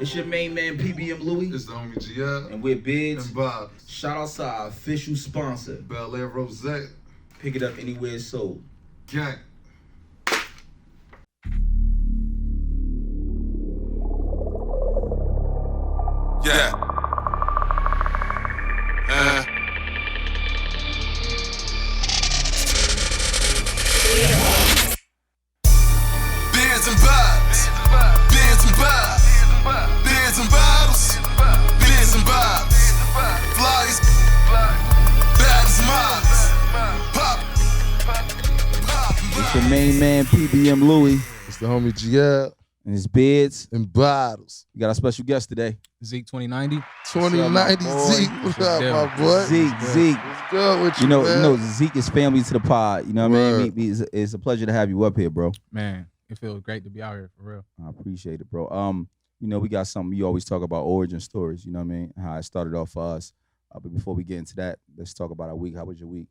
It's your main man, PBM Louie. It's the homie GL. And we're Bids. And Bob. Shout out to our official sponsor, Bel Air Rosé. Pick it up anywhere it's sold. Gang. Yeah. Beers and vibes. Beers and vibes. Beers and bottles. Beers and vibes. Flyers. Bad as mobs. Pop. It's your main man, PBM Louie. It's the homie GL. And his Bids. And bottles. We got our special guest today. Zeke 2090. 2090 Zeke. What's up, my boy? Zeke. What's good with you, You man? know, Zeke is family to the pod. You know what I mean? It's a pleasure to have you up here, bro. Man, it feels great to be out here for real. I appreciate it, bro. You know, we got something. You always talk about origin stories. You know what I mean? How it started off for us. But before we get into that, let's talk about our week. How was your week?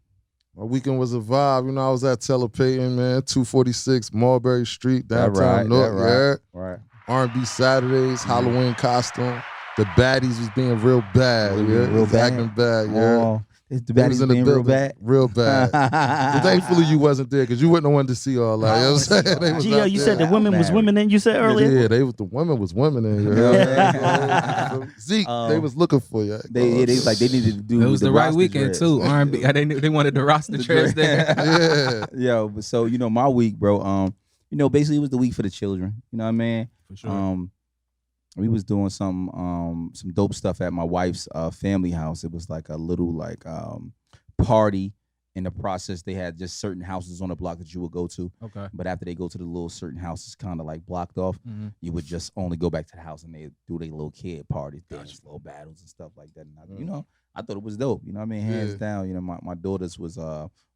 My weekend was a vibe. You know, I was at Telepayton, man, 246 Mulberry Street, downtown North. Right. R&B Saturdays, Halloween costume. The baddies was being real bad. Real bad? Acting bad, yeah. Oh, is the baddies being real bad? Real bad. But thankfully you wasn't there because you wouldn't have wanted to see all that. You know what I'm saying? They was Gio, out you there. said the women was women in, you said earlier? Yeah, the women was women in here. Zeke, they was looking for you. They like they needed to do. It was the right roster weekend dreads. too. R&B. They wanted the roster dreads there. Yeah. Yo, but so you know my week, bro. You know, basically it was the week for the children. You know what I mean? For sure. We was doing some dope stuff at my wife's family house. It was like a little party. In the process, they had just certain houses on the block that you would go to. Okay. But after they go to the little certain houses, kind of like blocked off, you would just only go back to the house and they do their little kid parties, dance, little battles and stuff like that. And you know, I thought it was dope. You know what I mean? Hands down. You know, my daughters was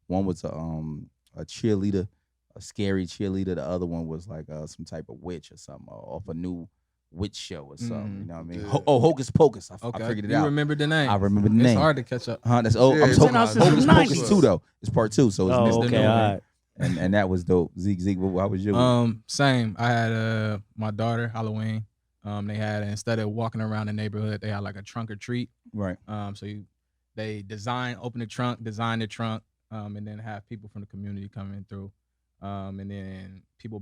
one was a cheerleader, a scary cheerleader. The other one was like some type of witch or something off a new witch show or something. You know what I mean? Yeah. Hocus Pocus. I Okay. figured it You out. remember the name? I remember the name. It's hard to catch up. That's Yeah, I'm it's talking been out about since Hocus the Pocus 90s. 2 though. It's part 2, so it's Oh, missed the okay, new all one. right. And that was dope. Zeke, how was your week? Same. I had my daughter Halloween. They had instead of walking around the neighborhood, they had like a trunk or treat. Right. They open the trunk, design the trunk, and then have people from the community coming through. And then people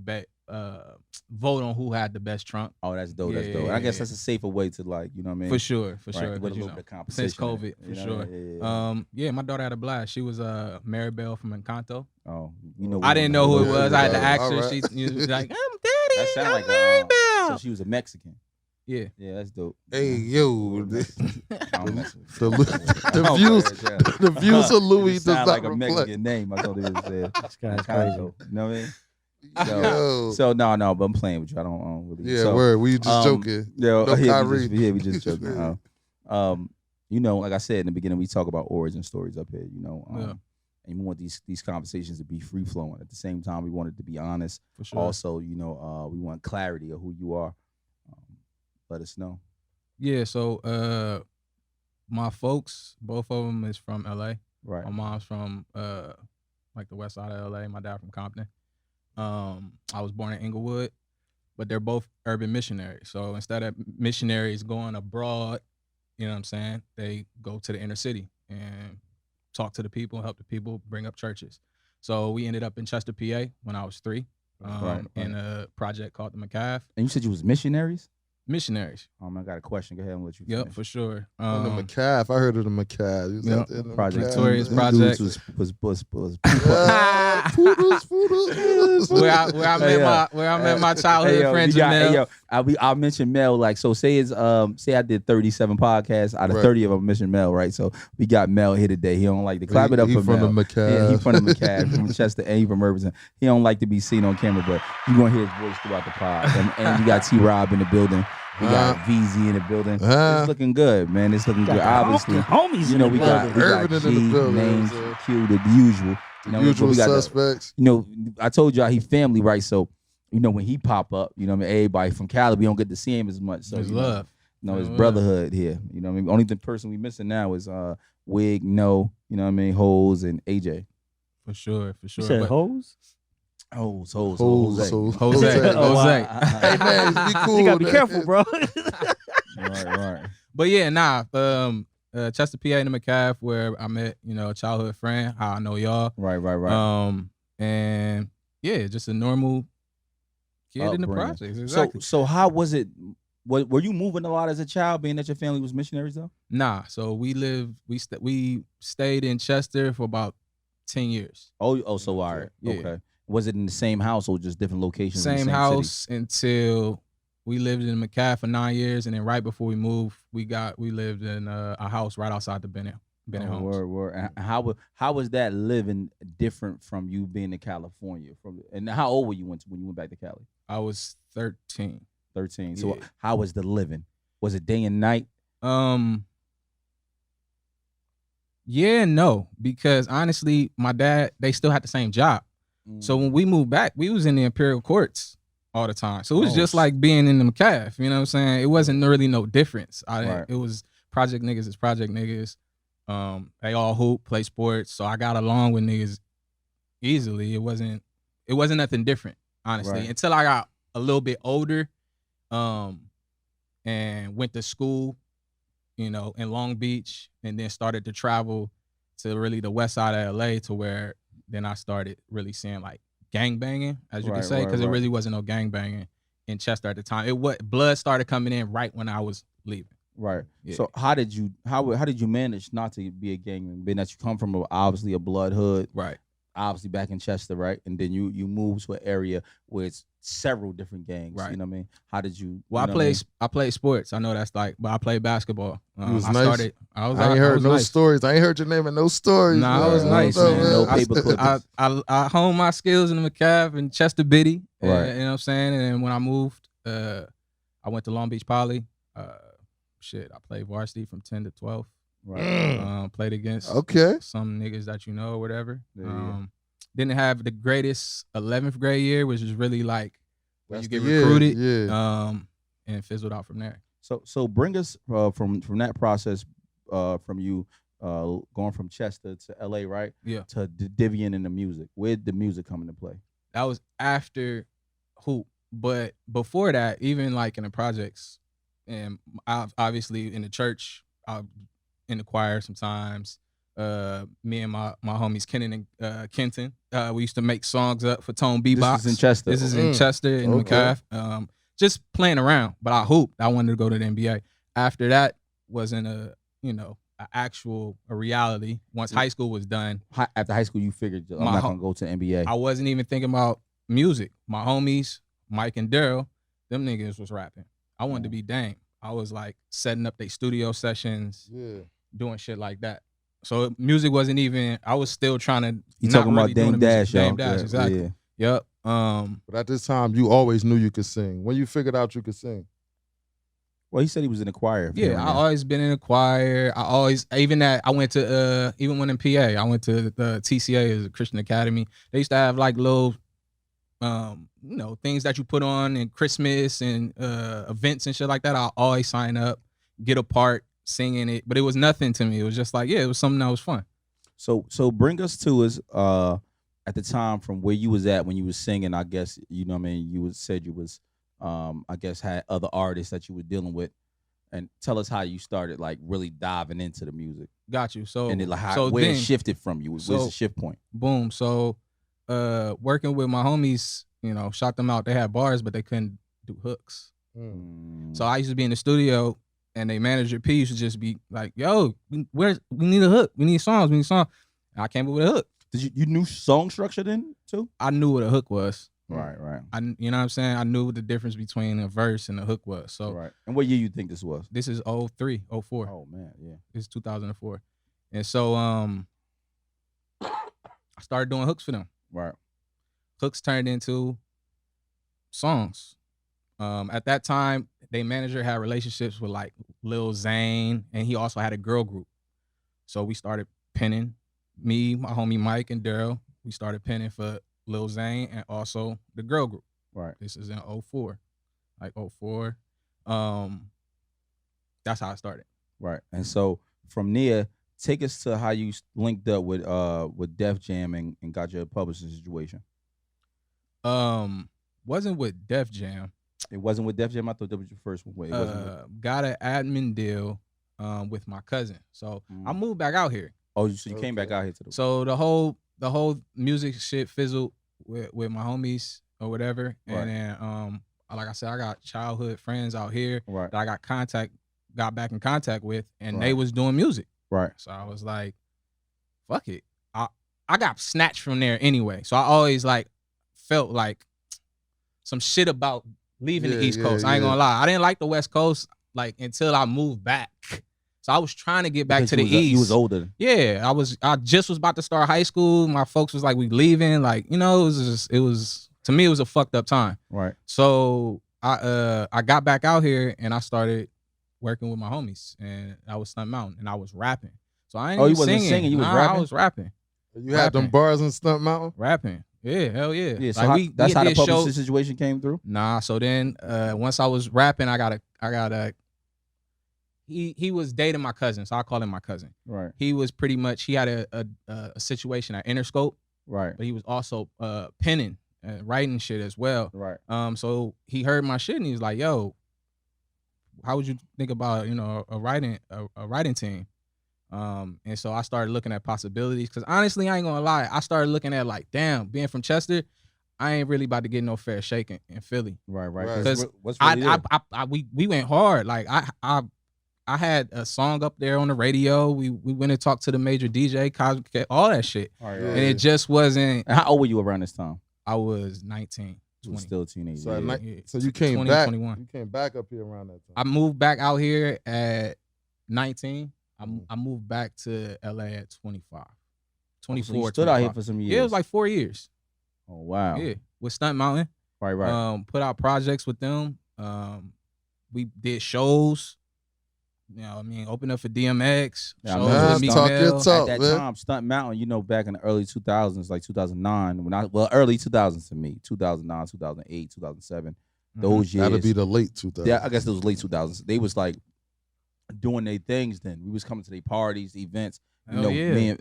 vote on who had the best trunk. Oh, that's dope. That's Yeah, dope. I guess yeah. that's a safer way to, like, you know what I mean? For sure. Right, Sure. with a but, little bit of competition. since COVID, in for it, you sure. know? Yeah. My daughter had a blast. She was Maribel from Encanto. Oh, you know. I didn't know who it Yeah, was. I had to yeah, ask all her. right. She's like, I'm That Daddy. sound I'm like Maribel. so she was a Mexican. Yeah. Yeah, that's dope. Hey, yo. I don't mess with The Oh, views, yeah. the views of Louis It does sound not like a reflect. Mexican name. I thought it was This guy's Encanto. crazy. You know what I mean? Yo. So no, but I'm playing with you. I don't really. Yeah, so, word. We just joking. Yeah, No Kyrie. we just joking. You know, like I said in the beginning, we talk about origin stories up here. You know, and we want these conversations to be free flowing. At the same time, we want it to be honest. For sure. Also, you know, we want clarity of who you are. Let us know. Yeah, so my folks, both of them is from LA. Right. My mom's from like the west side of LA. My dad from Compton. I was born in Inglewood, but they're both urban missionaries. So instead of missionaries going abroad, you know what I'm saying, they go to the inner city and talk to the people, help the people, bring up churches. So we ended up in Chester, PA when I was 3, in a project called the McCaff. And you said you was missionaries? Missionaries. I got a question. Go ahead and let you Yep, finish. for sure. On the McCaff. I heard of the McCaff. He was Yep. out there in the Project. McCaff. Victorious Them Project. dudes was Poodles. where I met my childhood friends. I'll mention Mel. Like, so say I did 37 podcasts out of Right. 30 of them mention Mel, right? So we got Mel here today. He don't like to clap it up He for from Mel. the McCaff. Yeah, he from the McCaff, from Chester, and he from Irvington. He don't like to be seen on camera, but you gonna hear his voice throughout the pod. And we got T Rob in the building. We got VZ in the building. It's looking good, man. It's looking good. Obviously, homies you know, in we the got building. Irving G, in the building, names, so. Q, the usual. You know, Usual we got suspects. you know, I told y'all he family, right? So, you know, when he pop up, you know what I mean? Everybody from Cali, we don't get to see him as much. So There's you know, love. You know, his Love. brotherhood here. You know what I mean? Only the person we missing now is Wig, No, you know what I mean? Hoes and AJ. For sure. You said But hoes? Oh, so Jose. Jose. Hey man, be cool. You gotta be careful, bro. Right. But yeah, Chester, PA, in the McCaff, where I met, a childhood friend. How I know y'all. Right. And yeah, just a normal kid in the Upbringing. projects. Exactly. So how was it? Were you moving a lot as a child, being that your family was missionaries though? Nah. So we stayed in Chester for about 10 years. Oh, so all right. Yeah. Okay. Was it in the same house or just different locations? in the Same same house city? until we lived in McCaff for 9 years, and then right before we moved, we lived in a house right outside the Bennett homes. Word. And how was that living different from you being in California? And how old were you when you went back to Cali? I was 13. 13. So Yeah. how was the living? Was it day and night? Yeah and no, because honestly, my dad, they still had the same job. So when we moved back, we was in the Imperial Courts all the time. So it was just like being in the McCaff, you know what I'm saying? It wasn't really no difference. It was project niggas is project niggas. They all hoop, play sports. So I got along with niggas easily. It wasn't nothing different, honestly. Until I got a little bit older, and went to school, in Long Beach, and then started to travel to really the west side of LA, to where then I started really seeing like gang banging, as you can say, because it really wasn't no gang banging in Chester at the time. Blood started coming in right when I was leaving. Right. Yeah. So how did you manage not to be a gangman, being that you come from obviously a blood hood, Right. obviously back in Chester, right? And then you move to an area where it's several different gangs. Right. You know what I mean? How did you? Well, I played sports. I know that's but I played basketball. was I nice. started. I ain't heard no nice. stories. I ain't heard your name in no stories. Nah, I was nice, man. No I, paper clippings. I honed my skills in the McCaff and Chester Biddy. Right. You know what I'm saying? And then when I moved, I went to Long Beach Poly. I played varsity from 10 to 12. Right. Played against some niggas that or whatever. Yeah. Didn't have the greatest 11th grade year, which is really like when you get the year, recruited. yeah. And fizzled out from there. So bring us from that process, from you going from Chester to LA, right? Yeah. To Divian in the music. Where did the music come into play? That was after hoop, but before that, even like in the projects, and obviously in the church, in the choir sometimes. Me and my homies Kenan and Kenton, we used to make songs up for Tone Bebox. This is in Chester. This is in Chester in McCaff. Just playing around, but I hooped. I wanted to go to the NBA. After that, wasn't a reality. Once high school was done, After high school, you figured I'm not gonna go to the NBA. I wasn't even thinking about music. My homies, Mike and Daryl, them niggas was rapping. I wanted to be Dame. I was like setting up their studio sessions, doing shit like that. So music wasn't even. I was still trying to. You talking about Dame Dash, Dame Dash, exactly. Yeah. Yep. But at this time, you always knew you could sing. When you figured out you could sing? Well, he said he was in the choir. Yeah, I always been in the choir. I always, I went to even when in PA, I went to the TCA, as a Christian Academy. They used to have like little things that you put on in Christmas and events and shit like that. I always sign up, get a part, singing it, but it was nothing to me. It was just like, it was something that was fun. So bring us to us at the time from where you was at when you was singing. I guess you said you was I guess had other artists that you were dealing with, and tell us how you started like really diving into the music. Got you. So and then where it shifted from you. Where's the shift point? Boom. So working with my homies, shot them out. They had bars, but they couldn't do hooks. So I used to be in the studio, and they manager P used to just be like, "Yo, we need a hook. We need songs. And I came up with a hook. Did you knew song structure then too? I knew what a hook was. Right. You know what I'm saying? I knew what the difference between a verse and a hook was. So right. And what year you think this was? This is 03, 04. Oh man, yeah. This is 2004. And so I started doing hooks for them. Right. Hooks turned into songs. At that time, their manager had relationships with like Lil Zane, and he also had a girl group. So we started penning. Me, my homie Mike, and Daryl, we started penning for Lil Zane and also the girl group. Right. This is in 04. Like 04. That's how I started. Right. And so from there, take us to how you linked up with Def Jam and got your publishing situation. Wasn't with Def Jam. It wasn't with Def Jam. I thought that was your first one. It wasn't with... Got an admin deal with my cousin. So I moved back out here. Oh, so you came back out here to the... So the whole music shit fizzled with my homies or whatever. And then like I said, I got childhood friends out here that I got back in contact with, and they was doing music. Right. So I was like, fuck it. I got snatched from there anyway. So I always like felt like some shit about leaving the East Coast. I ain't gonna lie. I didn't like the West Coast like until I moved back. So I was trying to get back to the East. You was older. Yeah, I just was about to start high school. My folks was like, we leaving. Like, you know, it was to me, it was a fucked up time. Right. So I got back out here and I started working with my homies, and I was Stunt Mountain and I was rapping. So I ain't even you wasn't singing, you was rapping? I was rapping. You had them bars in Stunt Mountain? Rapping. Yeah, hell yeah. Yeah, so like that's how the publicity situation came through? Nah, so then once I was rapping, I got a he was dating my cousin, so I call him my cousin. Right. He was pretty much, he had a situation at Interscope. Right. But he was also penning and writing shit as well. Right. So he heard my shit and he was like, yo, how would you think about, you know, a writing team? And so I started looking at possibilities, because honestly, I ain't gonna lie, I started looking at like, damn, being from Chester, I ain't really about to get no fair shake in Philly. Right. Because we went hard. Like I had a song up there on the radio. We went and talked to the major DJ, Cosmic, all that shit, and it just wasn't. And how old were you around this time? I was 19. You were still a teenager. So you came 20, back. 21. You came back up here around that time. I moved back out here at 19. I moved back to LA at 25. 24. So you stood out here for some years. Yeah, it was like 4 years. Oh wow. Yeah, with Stunt Mountain. Right. Put out projects with them. We did shows. You know, I mean, opened up for DMX. Yeah, shows with talk Meek your Mill. talk, at that man. time, Stunt Mountain, you know, back in the early 2000s, like 2009, early 2000s to me, 2009, 2008, 2007, those years. That'll be the late 2000s. Yeah, I guess those late 2000s. They was like doing their things then. We was coming to their parties, events. You know, me and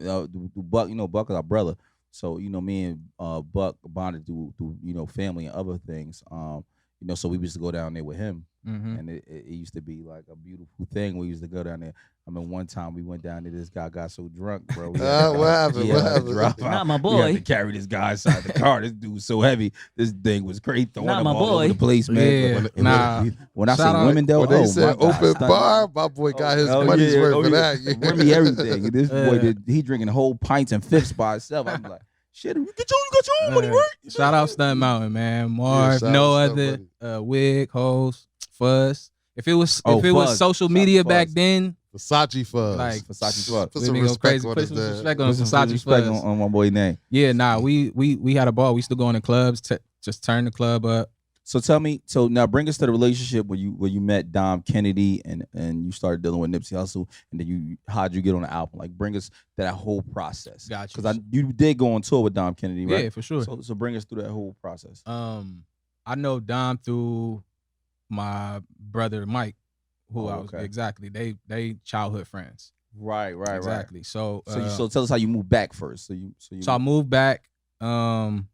Buck, you know, Buck is our brother. So, you know, me and Buck bonded through, you know, family and other things. You know, so we used to go down there with him. And it used to be like a beautiful thing. We used to go down there. I mean, one time we went down there. This guy got so drunk, bro. What happened? Not my We boy. had to carry this guy inside the car. This dude was so heavy. This thing was great. Throwing Not him my all over boy. the place, man. Yeah. When I say Shout out- women, though, When they said my God, open Stunt- bar, my boy got his money's worth for that. Remy everything. This boy he drinking whole pints and fifths by himself. I'm like, shit, you got your own money worth. Shout out Stunt Mountain, man. Marv, shout no out other Stunt Wig, Hoes, Fuzz. If it was Fuzz. social Shout media out back Fuzz. then, Versace Fuzz. like Versace Fuzz. Put some we go respect crazy. on Put his some name. respect on Put some Versace respect Fuzz. on my boy name. Yeah, nah, we had a ball. We used to go in the clubs, just turn the club up. So tell me, so now bring us to the relationship where you met Dom Kennedy and you started dealing with Nipsey Hussle, and then how'd you get on the album? Like, bring us to that whole process. Gotcha. Because you did go on tour with Dom Kennedy, right? Yeah, for sure. So bring us through that whole process. I know Dom through my brother Mike, who I was exactly. They childhood friends. Right. Exactly. So So tell us how you moved back first. So I moved back, and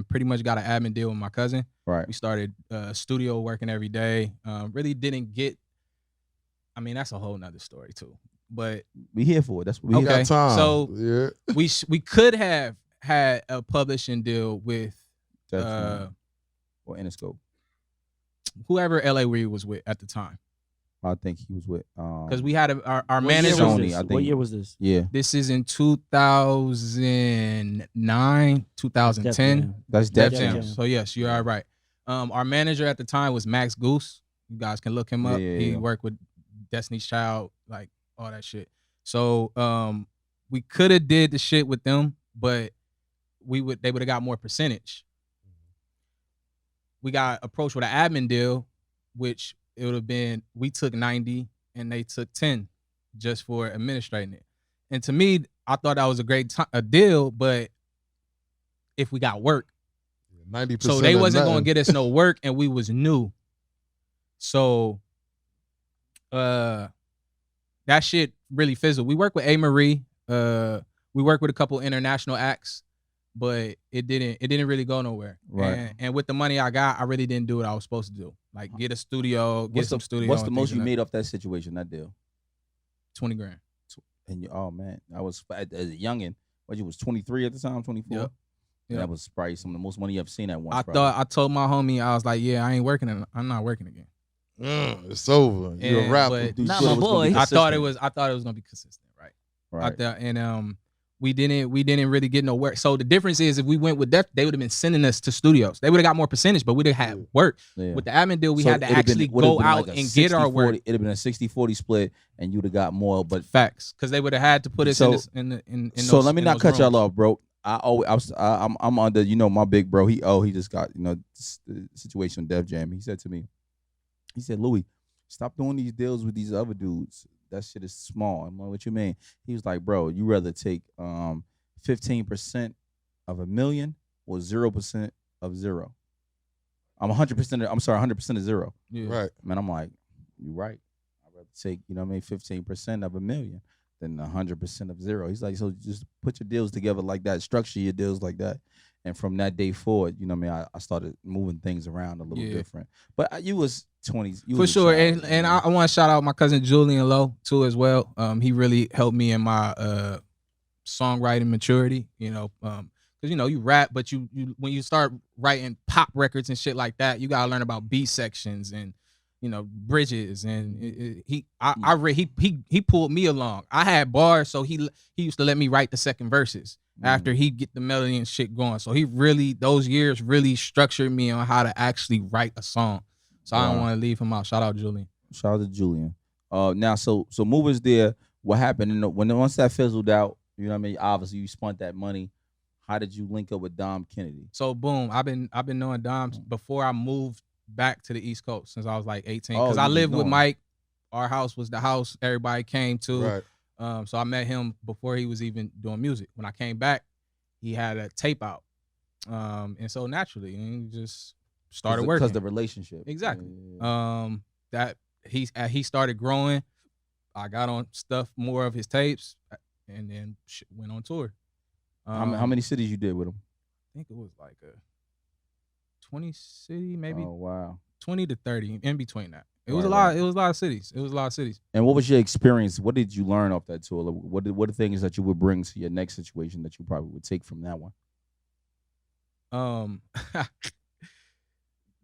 pretty much got an admin deal with my cousin. Right. We started studio working every day. Really didn't get. I mean, that's a whole nother story too. But we here for it. That's what we got time. So yeah. we could have had a publishing deal with or Interscope. whoever LA Reid was with at the time. I think he was with Because we had our What manager. year was Sony, this? I think. What year was this? Yeah. This is in 2009, 2010. That's Def Def Jam. Jam. So yes, you are right. Our manager at the time was Max Goose. You guys can look him up. He worked with Destiny's Child, like all that shit. So we could have did the shit with them, but they would have got more percentage. We got approached with an admin deal, which it would have been, we took 90 and they took 10 just for administrating it. And to me, I thought that was a great a deal, but if we got work, 90%. so they wasn't going to get us no work, and we was new. So that shit really fizzled. We worked with A. Marie. We worked with a couple international acts, but it didn't really go nowhere. Right. And with the money I got, I really didn't do what I was supposed to do. Like get a studio, get some studio. What's the most you made off that situation, that deal? 20 grand. And oh man, I was as a youngin'. What, you was 23 at the time, 24? Yep. And that was probably some of the most money you ever seen at once. I told my homie, I was like, yeah, I'm not working again. It's over. You're a rapper. Not my boy. I thought it was gonna be consistent, right? Right. And we didn't really get no work. So the difference is, if we went with that, they would have been sending us to studios. They would have got more percentage, but we'd have had work. Yeah. With the admin deal, we had to actually go out and get our work. It'd have been a 60-40 split, and you'd have got more. But facts, because they would have had to put us in so those, let me not cut rooms. y'all off, bro. I'm under, my big bro. He just got, the situation with Def Jam. He said to me, Louis, stop doing these deals with these other dudes. That shit is small. I'm like, what you mean? He was like, bro, you rather take 15% of $1 million or 0% of zero. I'm 100% of zero. Yeah. Right. Man, I'm like, you're right. I'd rather take, 15% of $1 million than 100% of zero. He's like, so just put your deals together like that, structure your deals like that. And from that day forward, I started moving things around a little different. But you was 20s. For sure. And I want to shout out my cousin Julian Lowe too as well. He really helped me in my songwriting maturity, because you rap, but you when you start writing pop records and shit like that, you gotta learn about beat sections and bridges, and he pulled me along. I had bars, so he used to let me write the second verses after he get the melody and shit going. So he really, those years really structured me on how to actually write a song. So I don't want to leave him out. Shout out Julian. Shout out to Julian. Now so Movers there. What happened once that fizzled out? Obviously you spent that money. How did you link up with Dom Kennedy? So boom, I've been knowing Dom before I moved back to the East Coast, since I was like 18. Because I lived with Mike. Our house was the house everybody came to. Right. So I met him before he was even doing music. When I came back, he had a tape out. And so naturally, he just started working. Because the relationship. Exactly. Yeah. That he started growing. I got on more of his tapes, and then went on tour. How many cities you did with him? I think it was like a 20 city, maybe. Oh wow. 20 to 30 in between that. It was a lot. It was a lot of cities. And what was your experience? What did you learn off that tour? What are the things that you would bring to your next situation that you probably would take from that one?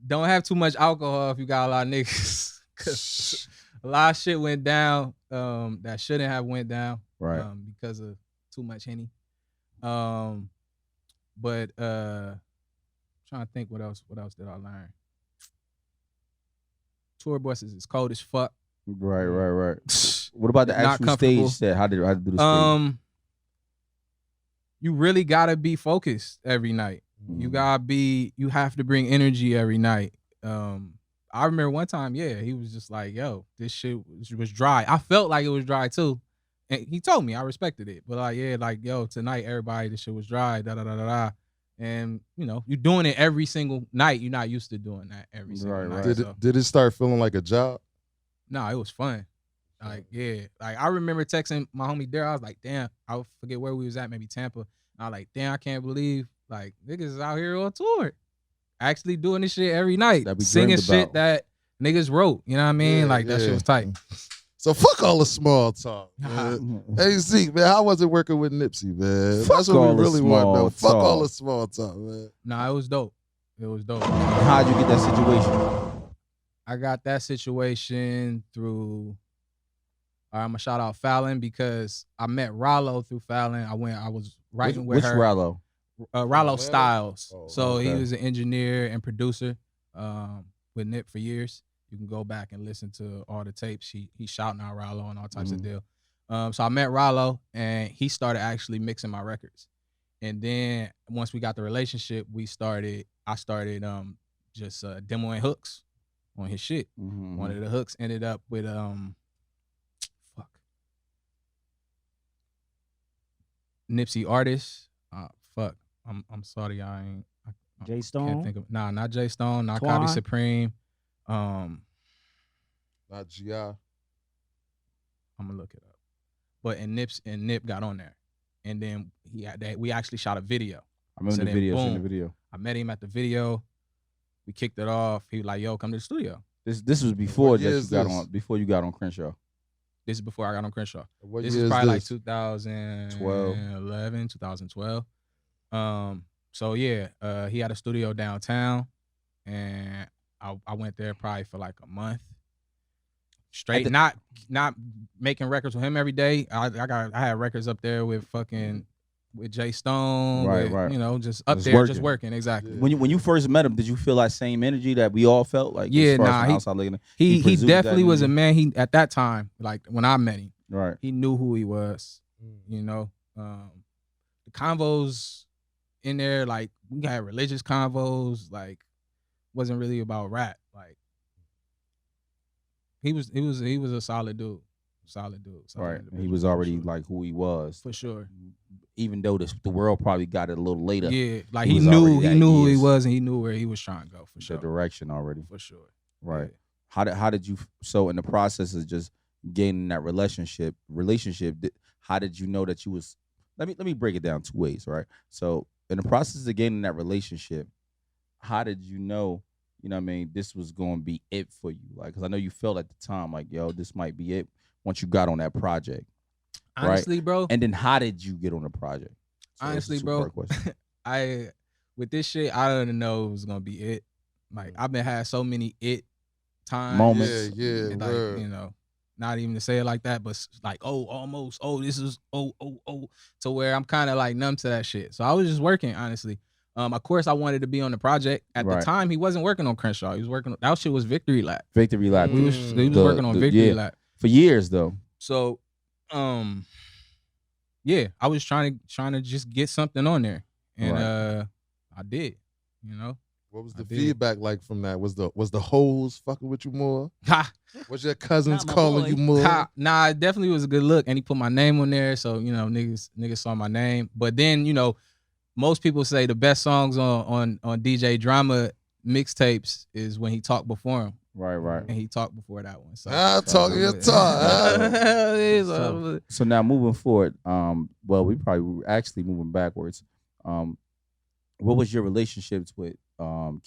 Don't have too much alcohol if you got a lot of niggas. 'Cause a lot of shit went down that shouldn't have went down. Right. Because of too much Henny. But trying to think what else did I learn? Tour buses is cold as fuck. Right. What about the actual stage set? How did you do the stage? You really gotta be focused every night. You have to bring energy every night. I remember one time, he was just like, yo, this shit was dry. I felt like it was dry too. And he told me, I respected it. But yo, tonight, everybody, this shit was dry, da-da-da-da-da. And, you're doing it every single night. You're not used to doing that every single night. Right. Did it start feeling like a job? No, it was fun. Like I remember texting my homie Daryl. I was like, damn, I forget where we was at, maybe Tampa. And I was like, damn, I can't believe like niggas is out here on tour, actually doing this shit every night, singing shit that niggas wrote. You know what I mean? That shit was tight. So fuck all the small talk. Hey Zeke, man, how was it working with Nipsey, man? Fuck That's what we really want to know. talk. Fuck all the small talk, man. Nah, it was dope. How'd you get that situation? I got that situation through. I'm gonna shout out Fallon, because I met Rollo through Fallon. I was writing with her. Which Rollo? Rollo Styles. Oh, He was an engineer and producer with Nip for years. You can go back and listen to all the tapes. He shouting out Rollo and all types of deal. So I met Rollo, and he started actually mixing my records. And then once we got the relationship, I started just demoing hooks on his shit. One of the hooks ended up with Nipsey artist. I'm sorry, I Jay Stone. can't think of not Jay Stone, not Twine. Copy Supreme. Not GI. I'm gonna look it up. But Nip got on there, and then we actually shot a video. remember So the then, video. Seen the boom. video. I met him at the video. We kicked it off. He was like, "Yo, come to the studio." This was before What that year you is got this? on. Before you got on Crenshaw. This is before I got on Crenshaw. What This year is probably like this? 2011, 2012. So yeah, he had a studio downtown, and I went there probably for like a month. Straight, not making records with him every day. I had records up there with Jay Stone, Right. You know, just up Just there, working. just working. Exactly. When you first met him, did you feel that same energy that we all felt? Like, Yeah, as far as nah, from outside looking in? He pursued definitely that was a energy? man. He at that time, like when I met him, Right. he knew who he was. You know, the convos in there, like we had religious convos, like wasn't really about rap. Like he was a solid dude. Solid Right. individual, He was for already sure. like who he was. For sure. Even though the world probably got it a little later. Yeah, like He he was knew already that who he years. was, and he knew where he was trying to go. For The sure. direction already. For sure. Right. Yeah. How did you so in the process of just gaining that relationship, how did you know that you was let me break it down two ways, right? So in the process of gaining that relationship, how did you know, what I mean, this was going to be it for you? Like, because I know you felt at the time like, yo, this might be it once you got on that project. Honestly, right? bro. And then how did you get on the project? So Honestly, bro, with this shit, I didn't know it was gonna be it. Like I've been had so many it times, moments, Yeah, like word. you know, not even to say it like that, but like almost, this is to where I'm kind of like numb to that shit. So I was just working, honestly. Of course, I wanted to be on the project. At the time, he wasn't working on Crenshaw. He was working. That shit was Victory Lap. Victory Lap. He was working on Victory Lap for years though. So, yeah, I was trying to just get something on there, and I did. You know, what was the feedback like from that? Was the hoes fucking with you more? Was your cousins calling you more? Nah, it definitely was a good look, and he put my name on there, so you know, niggas saw my name. But then, you know, most people say the best songs on DJ Drama mixtapes is when he talked before him. Right. And he talked before that one. So talk your talk. So now moving forward, well, we probably were actually moving backwards. What was your relationships with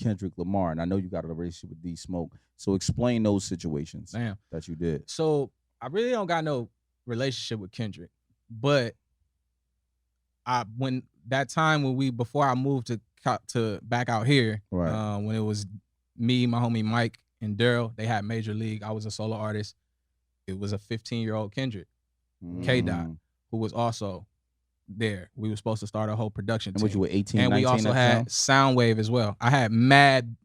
Kendrick Lamar? And I know you got a relationship with D Smoke. So explain those situations that you did. So I really don't got no relationship with Kendrick, but before I moved to back out here, right. When it was me, my homie Mike, and Daryl, they had Major League. I was a solo artist. It was a 15-year-old Kendrick, K-Dot, who was also there. We were supposed to start a whole production team. And you were 18, and 19 we also had Soundwave as well. I had mad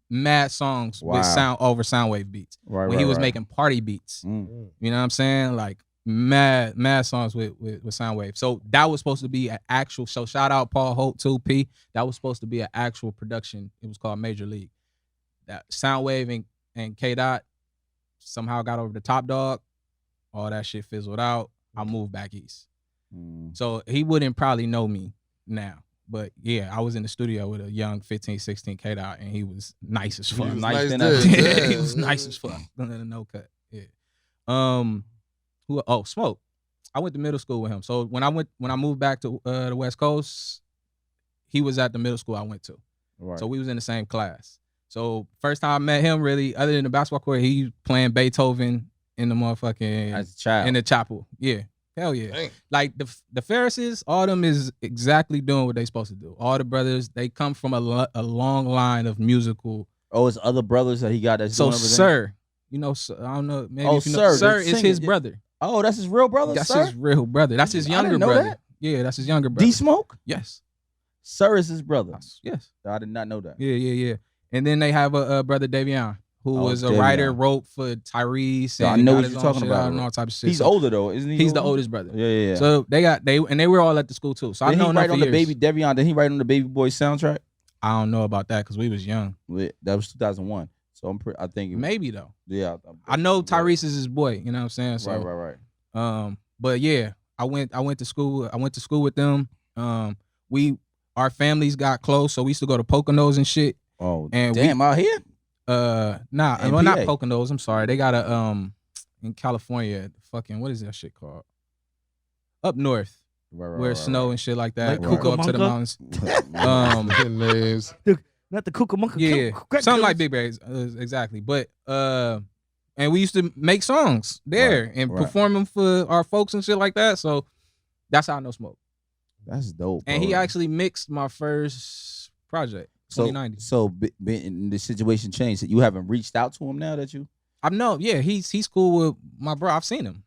songs with Soundwave beats. Right, when he was making party beats. You know what I'm saying? Like mad songs with Soundwave. So that was supposed to be an actual. So shout out Paul Holt 2P. That was supposed to be an actual production. It was called Major League. That Soundwave and K-Dot somehow got over the Top Dog. All that shit fizzled out. I moved back east. So he wouldn't probably know me now. But yeah, I was in the studio with a young 15, 16 K-Dot, and he was nice as fuck. He was He was nice as fuck. No cut. Yeah. Smoke. I went to middle school with him. So when I moved back to the West Coast, he was at the middle school I went to. Right. So we was in the same class. So first time I met him, really, other than the basketball court, he playing Beethoven in the motherfucking as a child in the chapel. Yeah, hell yeah. Dang. Like the Pharisees, all them is exactly doing what they supposed to do. All the brothers, they come from a long line of musical. Oh, it's other brothers that he got. That's so doing everything? Sir, you know, I don't know. Maybe if you Sir, know, Sir is his brother. Oh, that's his real brother. That's Sir? his real brother. That's his younger know brother. That. Yeah, that's his younger brother. D Smoke. Yes. Sir is his brother. Yes. I did not know that. Yeah. And then they have a brother Davion, who was a writer, wrote for Tyrese. I know what you're talking about. And all type of shit. He's older though, isn't he? He's the oldest brother. Yeah. So they were all at the school too. So I know he write on years. the Baby Devion. Did he write on the Baby Boy soundtrack? I don't know about that because we was young. That was 2001. So I think maybe though. Yeah. I know Tyrese is his boy. You know what I'm saying? So, right. But yeah, I went to school. I went to school with them. Our families got close, so we used to go to Poconos and shit. Oh, and damn, out here? Well, not Poconos. I'm sorry. They got a in California. Fucking what is that shit called? Up north. where snow and shit like that. Like Go up to the mountains. Names. Not the Cucamonga. Yeah, something like Big Bags, exactly. But and we used to make songs there and perform them for our folks and shit like that. So that's how I know Smoke. That's dope. And bro. he actually mixed my first project, 2090. So the situation changed. You haven't reached out to him now that you. He's cool with my bro. I've seen him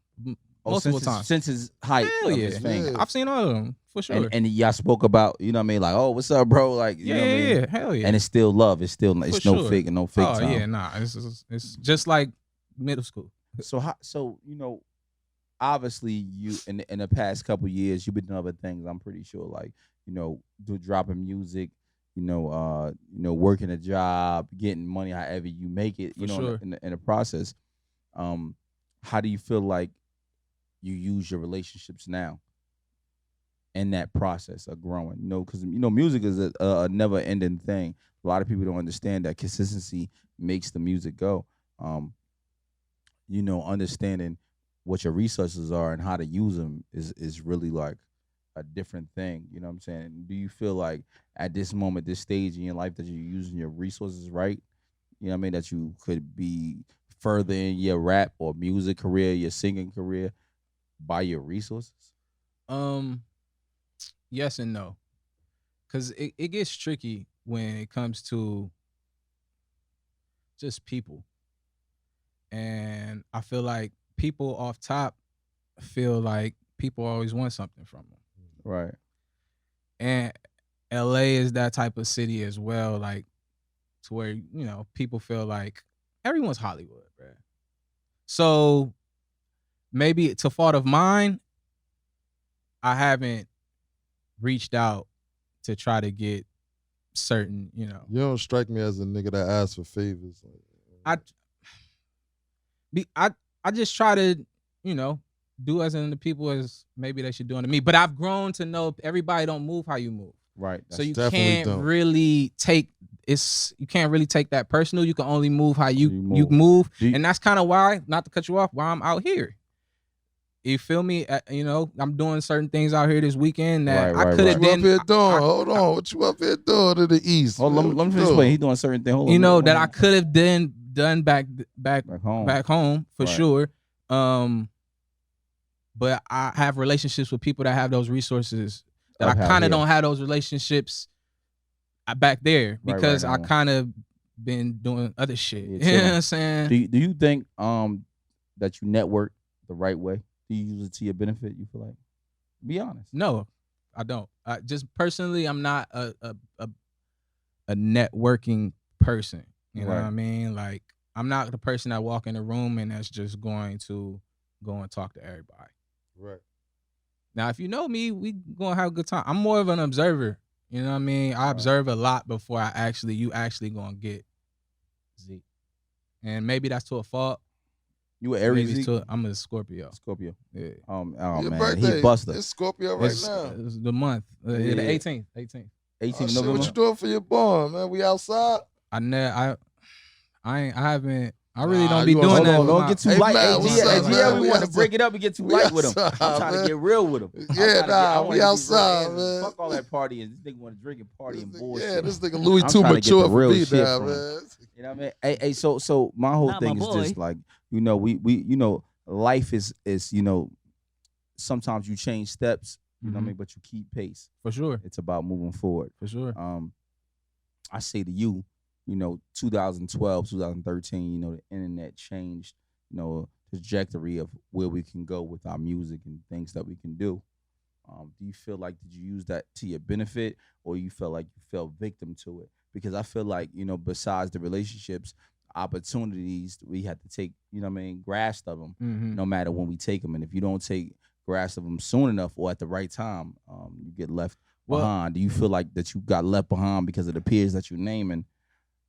multiple times since his height. Hell of yeah. his fame. I've seen all of them for sure. And y'all spoke about, you know what I mean, like, oh, what's up, bro? Like, you know what I mean? Yeah, hell yeah. And it's still love. It's still no fake and no fake time. Yeah, nah. It's just like middle school. So you know, obviously you in the past couple years you've been doing other things. I'm pretty sure, like, you know, dropping music, you know, working a job, getting money, however you make it, you know, in the process. How do you feel like you use your relationships now in that process of growing? You know, because you know, music is a never-ending thing. A lot of people don't understand that consistency makes the music go. You know, understanding what your resources are and how to use them is really like a different thing. You know what I'm saying? Do you feel like at this moment, this stage in your life, that you're using your resources right? You know what I mean? That you could be further in your rap or music career, your singing career by your resources? Yes and no. Cause it gets tricky when it comes to just people. And I feel like people off top feel like people always want something from them. Right. And LA is that type of city as well, like to where, you know, people feel like everyone's Hollywood, bro. So maybe to fault of mine, I haven't reached out to try to get certain, you know. You don't strike me as a nigga that asks for favors. I just try to, you know, do as in the people as maybe they should do unto me. But I've grown to know everybody don't move how you move. Right. So you can't really take that personal. You can only move how you move. And that's kind of why, not to cut you off, why I'm out here. You feel me? You know, I'm doing certain things out here this weekend that I could have done. Hold on. What you up here doing to the east? Hold on, let me just explain. He's doing certain things. You know, that I could have done back home for sure. But I have relationships with people that have those resources that I kind of don't have those relationships back there because I kind of been doing other shit. You know what I'm saying? Do you think that you network the right way? Do you use it to your benefit? You feel like? Be honest. No, I don't. Just personally, I'm not a networking person. You know what I mean? Like, I'm not the person that walk in a room and that's just going to go and talk to everybody. Right. Now, if you know me, we gonna have a good time. I'm more of an observer. You know what I mean? I observe a lot before you actually gonna get Zeke. And maybe that's to a fault. You an Aries? I'm a Scorpio. Scorpio. Yeah. Oh Your man, birthday, he busted. It's Scorpio right now. It's the month. The 18th. 18th November. What you doing for your born, man? We outside? I really don't be doing that. Don't get too light. Man, we want to break it up and get too light with him. I'm trying to get real with him. We outside, man. Fuck all that partying. This nigga want to drink and party and bullshit. Yeah, this nigga Louis too mature for me now, man. You know what I mean? Hey, so my whole thing is just like, you know, we you know, life is you know, sometimes you change steps, you know what I mean, but you keep pace. For sure. It's about moving forward. For sure. I say to you, you know, 2012, 2013, you know, the internet changed, you know, the trajectory of where we can go with our music and things that we can do. Do you feel like, did you use that to your benefit, or you felt like you fell victim to it? Because I feel like, you know, besides the relationships, opportunities, we have to take, you know what I mean, grasp of them, no matter when we take them. And if you don't take grasp of them soon enough or at the right time, you get left behind. Do you feel like that you got left behind because of the peers that you're naming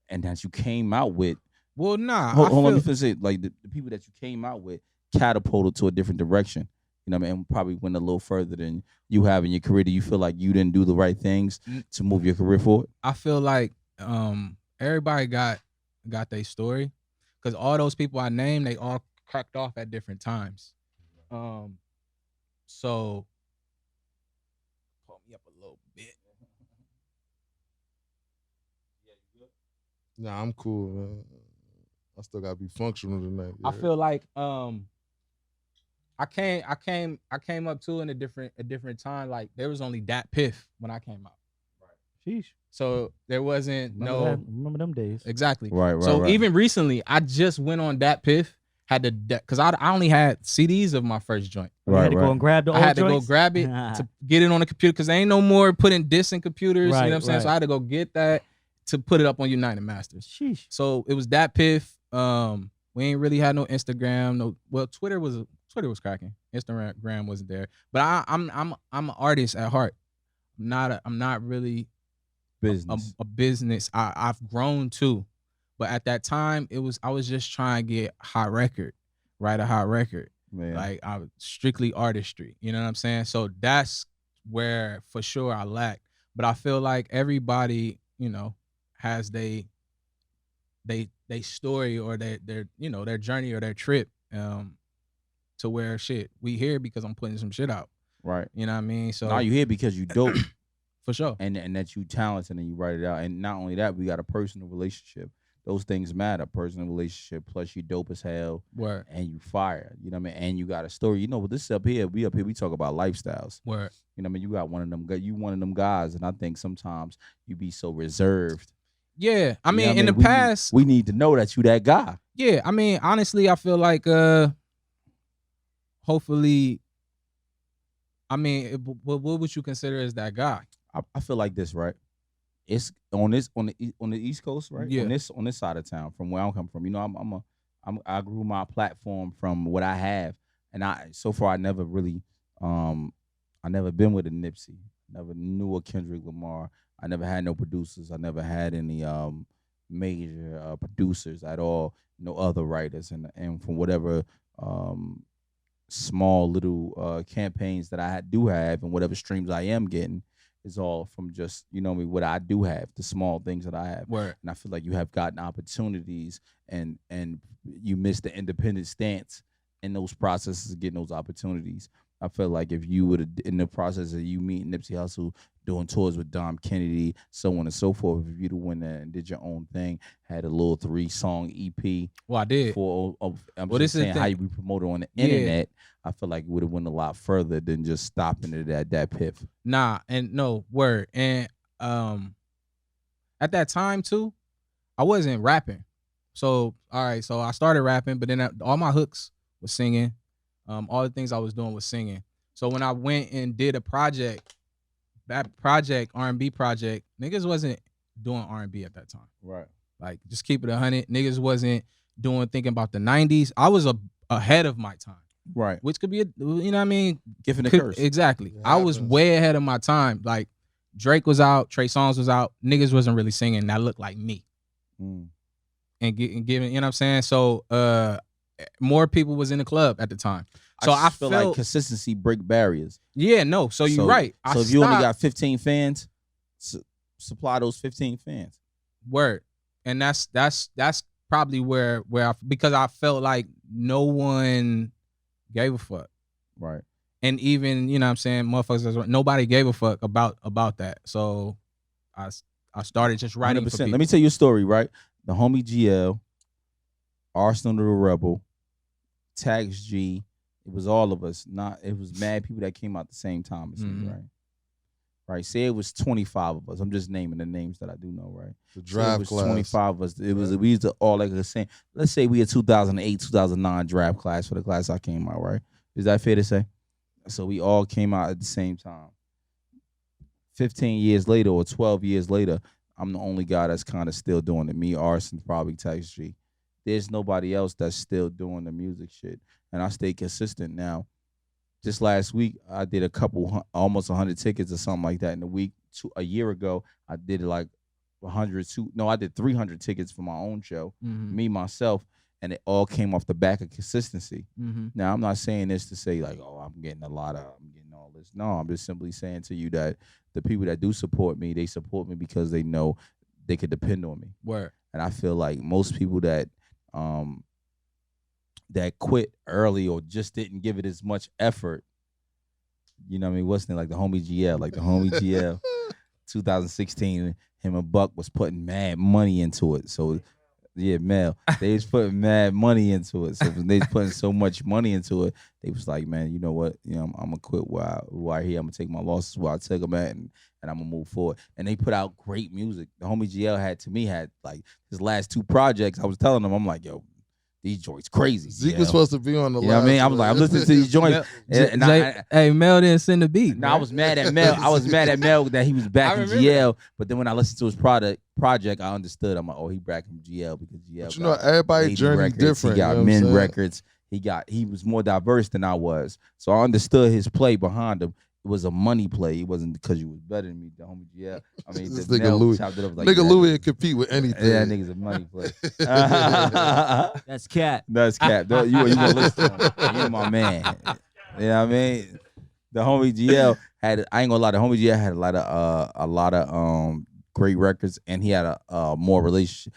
and that you came out with? Well, nah. Hold on, let me say, like the people that you came out with catapulted to a different direction. You know what I mean? Probably went a little further than you have in your career. Do you feel like you didn't do the right things to move your career forward? I feel like everybody got their story, because all those people I named, they all cracked off at different times. So Nah, I'm cool, man. I still gotta be functional tonight. I Yeah. feel like I came up too in a different time. Like there was only Dat Piff when I came out. Sheesh. So there wasn't Remember them days. exactly. Right. So even recently, I just went on Dat Piff, had to because I only had CDs of my first joint. You had to go and grab the old I had to go joints? grab it to get it on the computer because there ain't no more putting discs in computers. You know what I'm saying? So I had to go get that to put it up on United Masters. Sheesh. So it was Dat Piff. We ain't really had no Instagram. Twitter was cracking. Instagram wasn't there. But I'm an artist at heart. I'm not really business. A business. I've grown too, but at that time I was just trying to get write a hot record. Man. Like I was strictly artistry. You know what I'm saying? So that's where for sure I lacked. But I feel like everybody, has they story or their journey or their trip to where shit we here because I'm putting some shit out. Right. You know what I mean? So now you here because you dope. For sure. And that you talented and you write it out. And not only that, we got a personal relationship. Those things matter. Personal relationship plus you dope as hell. Word. And you fire. You know what I mean? And you got a story. You know, but this up here, we talk about lifestyles. Word. You know what I mean? You got one of them guys, and I think sometimes you be so reserved. Yeah. I mean, in the past we need to know that you that guy. Yeah. I mean, honestly, I feel like hopefully what would you consider as that guy? I feel like this, right? It's on the East Coast, right? Yeah. On this side of town, from where I'm coming from. You know, I grew my platform from what I have, and so far I never really I never been with a Nipsey, never knew a Kendrick Lamar. I never had no producers. I never had any major producers at all. No other writers, and from whatever small little campaigns that I do have, and whatever streams I am getting, is all from just, what I do have, the small things that I have. Word. And I feel like you have gotten opportunities and you missed the independent stance in those processes of getting those opportunities. I feel like if you would have, in the process of you meeting Nipsey Hussle, doing tours with Dom Kennedy, so on and so forth, if you'd have went there and did your own thing, had a little 3-song EP. Well, I did. I'm just saying how you be promoted on the internet. I feel like it would have went a lot further than just stopping it at that piff. Nah, and no, word. And at that time too, I wasn't rapping. So, all right, so I started rapping, but then all my hooks was singing. All the things I was doing was singing. So when I went and did a project, that project, R&B project, niggas wasn't doing R&B at that time. Right. Like, just keep it 100. Niggas wasn't thinking about the 90s. I was ahead of my time. Right. Which could be, you know what I mean? Gift and a curse. Exactly. It I was happens. way ahead of my time. Like, Drake was out, Trey Songz was out. Niggas wasn't really singing. That looked like me. Mm. And giving, you know what I'm saying? So, more people was in the club at the time. So I feel like consistency break barriers. Yeah, no. So you're right. So if you only got 15 fans, supply those 15 fans. Word. And that's probably where because I felt like no one gave a fuck. Right. And even, you know what I'm saying, motherfuckers, nobody gave a fuck about that. So I started just writing 100%. for people. Let me tell you a story, right? The homie GL, Arsenal the Rebel, Tax G, it was all of us. It was mad people that came out at the same time as me, right? Right. Say it was 25 of us. I'm just naming the names that I do know, right? The draft class. 25 of us. We used to all like the same. Let's say we had 2008, 2009 draft class for the class I came out, right? Is that fair to say? So we all came out at the same time. 15 years later or 12 years later, I'm the only guy that's kind of still doing it. Me, Arson, probably Tax G. There's nobody else that's still doing the music shit. And I stay consistent now. Just last week, I did almost 100 tickets or something like that in a week. A year ago, I did like 100. No, I did 300 tickets for my own show, me, myself, and it all came off the back of consistency. Now, I'm not saying this to say like, oh, I'm getting all this. No, I'm just simply saying to you that the people that do support me, they support me because they know they could depend on me. Word. And I feel like most people that quit early or just didn't give it as much effort, you know what I mean? What's name? Like the homie GL, 2016. Him and Buck was putting mad money into it. So yeah, Mel. They was putting mad money into it. So when they was putting so much money into it, they was like, man, you know what? You know, I'm gonna quit while here. I'm gonna take my losses where I took them at, and I'm gonna move forward. And they put out great music. The homie GL had like his last 2 projects. I was telling them, I'm like, yo, these joints crazy. Zeke is supposed to be on the You know what I mean? I was like, I'm listening to these joints. Hey, Mel didn't send the beat. I was mad at Mel. I was mad at Mel that he was back in GL. But then when I listened to his project, I understood. I'm like, oh, he back from GL because GL. But you know, everybody's journey records. different. He got you know men records. He was more diverse than I was. So I understood his play behind him. It was a money play. It wasn't because you was better than me, the homie GL. I mean, this the nigga Louis. Like, nigga Louis would compete with anything. Yeah, that nigga's a money play. That's cat. That's cap. You gonna listen to him. You my man. You know what I mean? The homie GL had, I ain't gonna lie, the homie GL had a lot of great records, and he had a more relationship.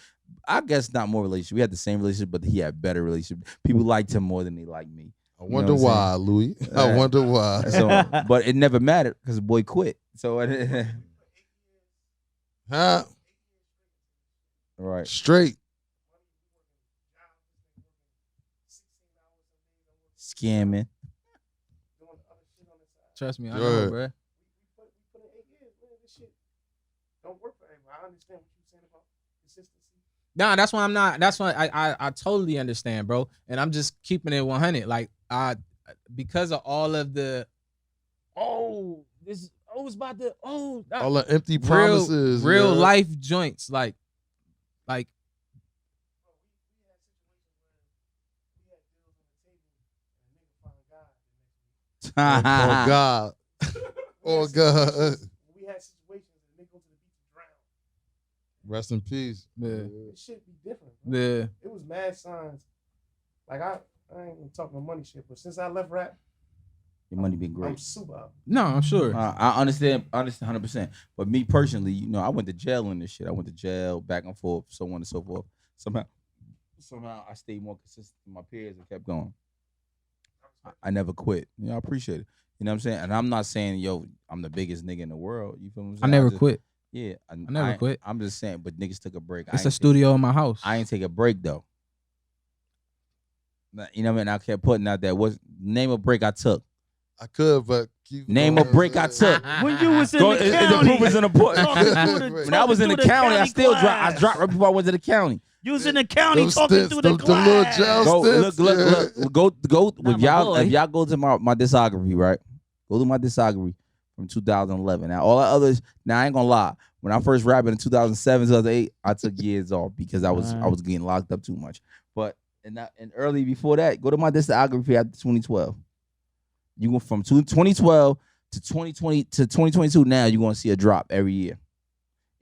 I guess not more relationship. We had the same relationship, but he had better relationship. People liked him more than they liked me. I wonder why, Louis. I wonder why. So, but it never mattered because the boy quit. So, huh? Right. Straight. Scamming. Trust me, I know, bro. Don't work for everyone. I understand what you're saying about consistency. Nah, that's why I'm not. That's why I totally understand, bro. And I'm just keeping it 100. Like because of all of the it's about the all the empty promises, real life joints, like. Oh God. Oh God. We had situations and they go to the beach and drown. Rest in peace. Yeah. It should be different. Bro. Yeah. It was mad signs. Like I ain't gonna talk no money shit, but since I left rap, your money been great. I'm super up. No, I'm sure. I understand 100%. But me personally, you know, I went to jail in this shit. I went to jail, back and forth, so on and so forth. Somehow I stayed more consistent than my peers and kept going. I never quit. You know, I appreciate it. You know what I'm saying? And I'm not saying, yo, I'm the biggest nigga in the world. You feel what I'm saying? I never quit. Yeah. I never quit. I'm just saying, but niggas took a break. It's a studio in my house. I ain't take a break, though. You know what I mean? I kept putting out that. Name a break I took. I could, but name a break I took. When you was in the county. The proof is in the pudding. When I was in the county, I still dropped. I dropped right before I went to the county. You was in the county talking through the glass. Little jail Look. If boy. y'all go to my discography, right? Go to my discography from 2011. Now all the others. Now I ain't gonna lie. When I first rapped in 2007, 2008, I took years off because I was getting locked up too much. But and early before that, go to my discography after 2012. You go from 2012 to 2020 to 2022. Now you're gonna see a drop every year.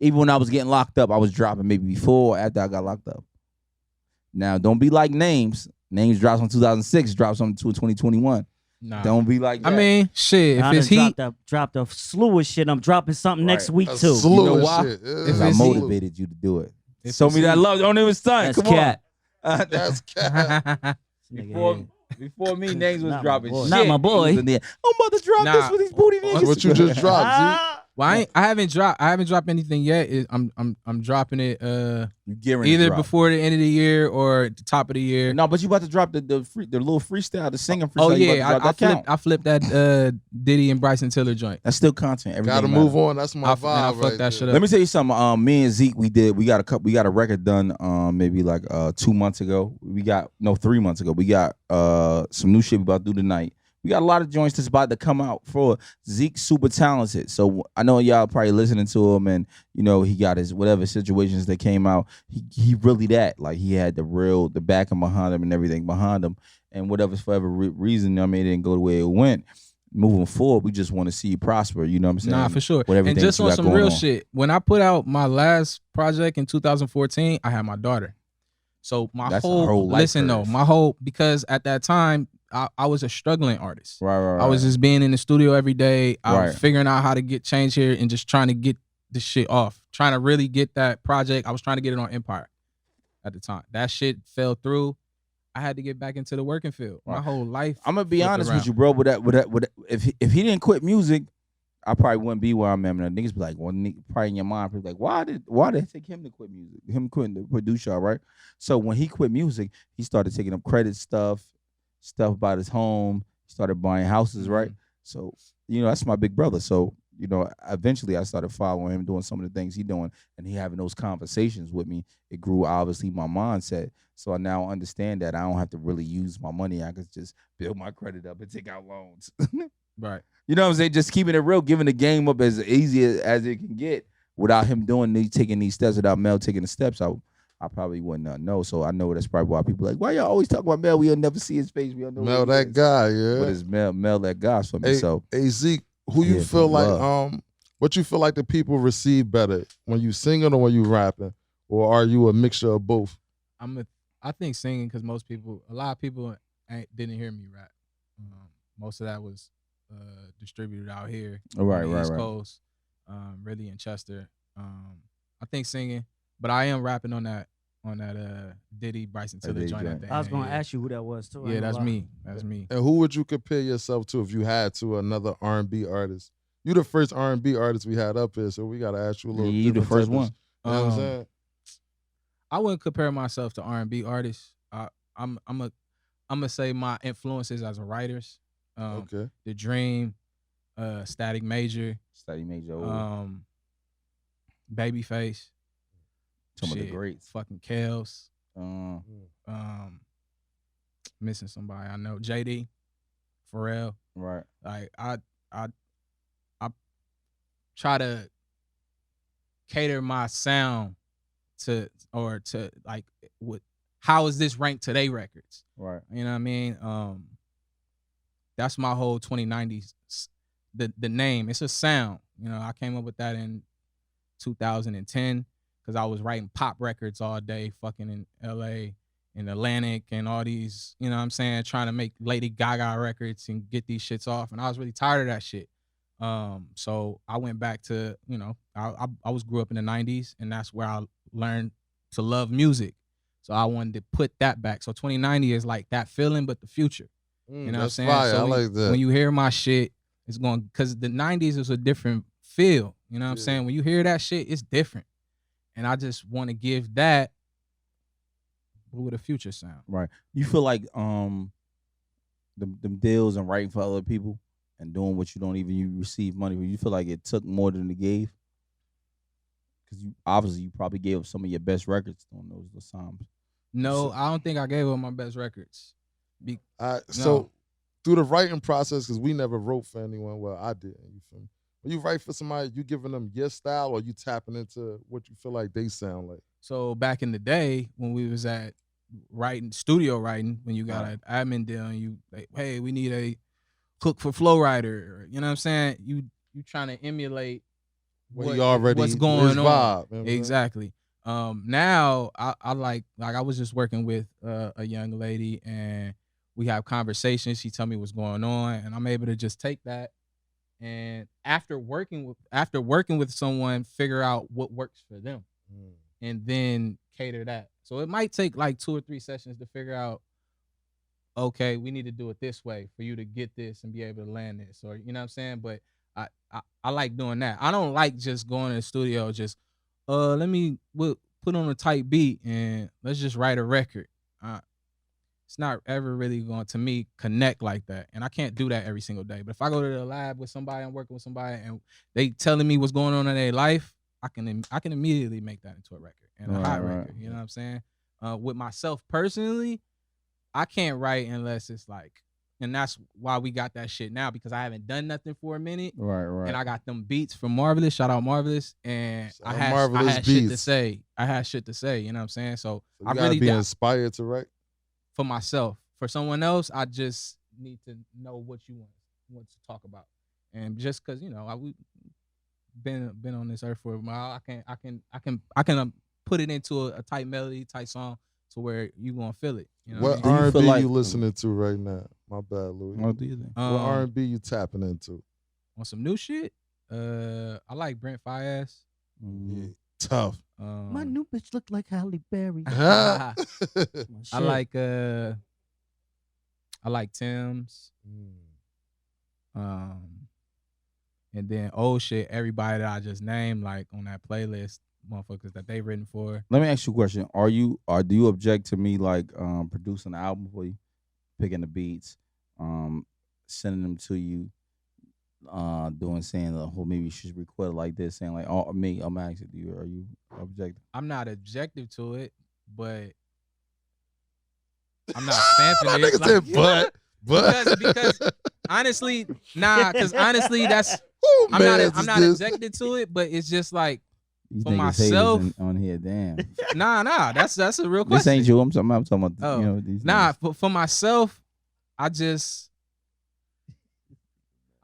Even when I was getting locked up, I was dropping maybe before or after I got locked up. Now don't be like Names. Names drops on 2006, drops on 2021. Nah. Don't be like that. I mean, shit. If it's heat, dropped a slew of shit. I'm dropping something next week too. You know why? Shit. If I motivated you to do it. Show me that love. Don't even stunt. That's cat. That's cat. Before me, Names was dropping shit. Not my boy. I'm about to drop this with these booty niggas. What you just dropped, Zeke? Well, I haven't dropped anything yet. I'm dropping it either before the end of the year or the top of the year. No, but you about to drop the little freestyle, the singing freestyle. Oh yeah, I flipped that Diddy and Bryson Tiller joint. That's still content. Everything gotta move on. That's my vibe. I fucked that shit up. Let me tell you something. Me and Zeke, we got a record done maybe like 2 months ago. 3 months ago. We got some new shit we about to do tonight. We got a lot of joints that's about to come out for Zeke. Super talented. So I know y'all probably listening to him, and you know he got his whatever situations that came out. He really that. Like he had the backing behind him and everything behind him, and whatever's for whatever reason, I mean, it didn't go the way it went. Moving forward, we just want to see you prosper. You know what I'm saying? Nah, for sure. And just on some real shit, when I put out my last project in 2014, I had my daughter. So my whole because at that time, I was a struggling artist. Right. I was just being in the studio every day. I was figuring out how to get change here and just trying to get the shit off. Trying to really get that project. I was trying to get it on Empire at the time. That shit fell through. I had to get back into the working field. My whole life. I'm gonna be honest with you, bro. With that, if he didn't quit music, I probably wouldn't be where I'm at. And niggas be like, well, probably in your mind, probably like, why did it take him to quit music? Him quitting the producer, right? So when he quit music, he started taking up credit stuff about his home. He started buying houses, right? So that's my big brother. So eventually I started following him, doing some of the things he doing, and he having those conversations with me. It grew obviously my mindset. So I now understand that I don't have to really use my money. I could just build my credit up and take out loans. Right. You know what I'm saying? Just keeping it real, giving the game up as easy as it can get without him taking these steps, without Mel taking the steps. I probably wouldn't know. So I know that's probably why people like, why y'all always talk about Mel? We'll never see his face. We don't know Mel that guy, yeah. But it's Mel that guy for me. Hey Zeke, who you feel like what you feel like the people receive better when you singing or when you rapping, or are you a mixture of both? I think singing, because a lot of people didn't hear me rap. Most of that was distributed out here, on the East Coast, really in Chester. I think singing, but I am rapping on that Diddy Bryson Tiller joint at the end. I was gonna ask you who that was too. Yeah, that's me. That's me. And who would you compare yourself to if you had to another R&B artist? You the first R&B artist we had up here, so we gotta ask you a little. You the first one. You know what I'm saying? I wouldn't compare myself to R&B artists. I'm gonna say my influences as a writers. Okay. The Dream, Static Major, Babyface. Some of the greats. Fucking Kels. Missing somebody I know. JD, Pharrell. Right. Like I try to cater my sound to like how is this ranked to their records? Right. You know what I mean? That's my whole 2090s. The name, it's a sound. I came up with that in 2010 because I was writing pop records all day, fucking in LA, in Atlantic, and all these, you know what I'm saying, trying to make Lady Gaga records and get these shits off. And I was really tired of that shit. So I went back to, I grew up in the 90s, and that's where I learned to love music. So I wanted to put that back. So 2090 is like that feeling, but the future. You know what I'm saying? Fire. So I like that. When you hear my shit, it's going, because the 90s is a different feel. You know what I'm saying? When you hear that shit, it's different. And I just want to give that with a future sound. Right. You feel like them deals and writing for other people and doing what you receive money for, you feel like it took more than it gave? Because you probably gave up some of your best records on those times. No, I don't think I gave up my best records. So through the writing process, because we never wrote for anyone, well, I didn't. You feel me? When you write for somebody, you giving them your style, or you tapping into what you feel like they sound like? So back in the day when we was at studio writing, when you got an admin deal and you like, hey, we need a hook for Flow Rider, you know what I'm saying? You trying to emulate what's going on. Vibe, exactly. Now I like I was just working with a young lady, and we have conversations. She tell me what's going on, and I'm able to just take that, and after working with someone, figure out what works for them, and then cater that. So it might take like 2 or 3 sessions to figure out, okay, we need to do it this way for you to get this and be able to land this, or you know what I'm saying? But I like doing that. I don't like just going to the studio, just let me put on a tight beat and let's just write a record. It's not ever really going to me connect like that, and I can't do that every single day. But if I go to the lab with somebody, I'm working with somebody, and they telling me what's going on in their life, I can immediately make that into a record and a hot record. You know what I'm saying? With myself personally, I can't write unless it's like, and that's why we got that shit now, because I haven't done nothing for a minute. Right. And I got them beats from Marvelous. Shout out Marvelous. And I had shit to say. You know what I'm saying? So I really be inspired to write. For myself. For someone else, I just need to know what you want to talk about. And just because, we've been on this earth for a while, I can put it into a tight melody, tight song, to where you gonna feel it. You know what R&B you listening to right now? My bad, Louis. What do you think? What R&B you tapping into? On some new shit, I like Brent Faiyaz. Yeah, tough. My new bitch look like Halle Berry. I like Tim's. And then old shit, everybody that I just named, like on that playlist, motherfuckers that they written for. Let me ask you a question. Do you object to me like producing an album for you, picking the beats, sending them to you, saying maybe you should record it like this, saying like, oh me, I'm asking you, are you objective? I'm not objective to it, but I'm not stamping it. Nigga said, but because honestly, because honestly, that's I'm not objected to it, but it's just like These for niggas myself haters on here, damn. Nah, that's a real question. This ain't you. I'm talking about Oh. these For myself, I'm